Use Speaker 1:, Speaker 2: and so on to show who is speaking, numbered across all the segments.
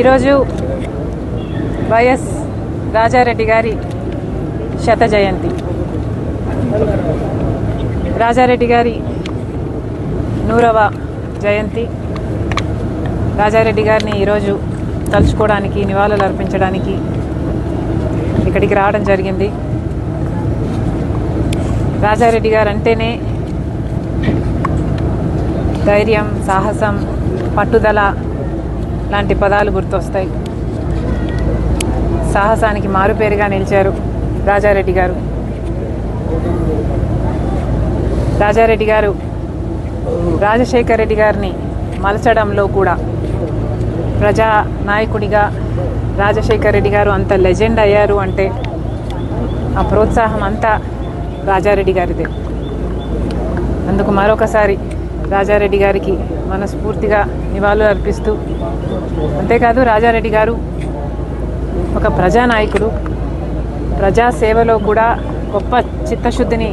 Speaker 1: ఈరోజు వైఎస్ రాజారెడ్డి గారి శత జయంతి. రాజారెడ్డి గారి 100వ జయంతి. రాజారెడ్డి గారిని ఈరోజు తలుచుకోవడానికి, నివాళులు అర్పించడానికి ఇక్కడికి రావడం జరిగింది. రాజారెడ్డి గారు అంటేనే ధైర్యం, సాహసం, పట్టుదల లాంటి పదాలు గుర్తొస్తాయి. సాహసానికి మారుపేరుగా నిలిచారు రాజారెడ్డి గారు. రాజారెడ్డి గారు రాజశేఖర్ రెడ్డి గారిని మలచడంలో కూడా ప్రజా నాయకుడిగా రాజశేఖర్ రెడ్డి గారు అంత లెజెండ్ అయ్యారు అంటే ఆ ప్రోత్సాహం అంతా రాజారెడ్డి గారిదే. అందుకు మరొకసారి రాజారెడ్డి గారికి మనస్ఫూర్తిగా నివాళులు అర్పిస్తూ, అంతేకాదు రాజారెడ్డి గారు ఒక ప్రజానాయకుడు, ప్రజాసేవలో కూడా గొప్ప చిత్తశుద్ధిని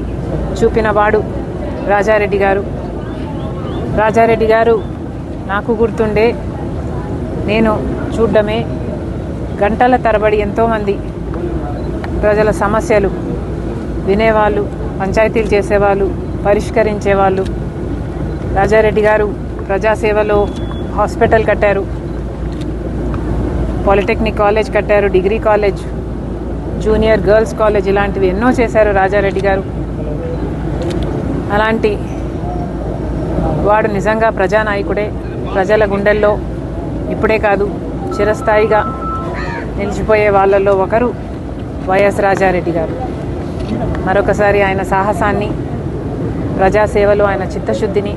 Speaker 1: చూపిన వాడు రాజారెడ్డి గారు. రాజారెడ్డి గారు నాకు గుర్తుండే, నేను చూడడమే, గంటల తరబడి ఎంతోమంది ప్రజల సమస్యలు వినేవాళ్ళు, పంచాయతీలు చేసేవాళ్ళు, పరిష్కరించేవాళ్ళు. రాజారెడ్డి గారు ప్రజాసేవలో హాస్పిటల్ కట్టారు, పాలిటెక్నిక్ కాలేజ్ కట్టారు, degree college, junior girls college, ఇలాంటివి ఎన్నో చేశారు రాజారెడ్డి గారు. అలాంటి వాడు నిజంగా ప్రజానాయకుడే. ప్రజల గుండెల్లో ఇప్పుడే కాదు, చిరస్థాయిగా నిలిచిపోయే వాళ్ళల్లో ఒకరు వైఎస్ రాజారెడ్డి గారు. మరొకసారి ఆయన సాహసాన్ని, ప్రజాసేవలో ఆయన చిత్తశుద్ధిని,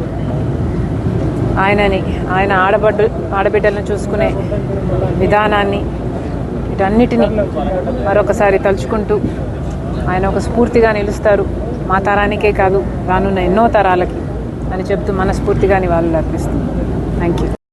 Speaker 1: ఆయన ఆడబిడ్డలను చూసుకునే విధానాన్ని, వీటన్నిటినీ మరొకసారి తలుచుకుంటూ ఆయన ఒక స్ఫూర్తిగా నిలుస్తారు. మా తరానికే కాదు, రానున్న ఎన్నో తరాలకి అని చెప్తూ మనస్ఫూర్తిగా నివాళులు అర్పిస్తుంది. Thank you.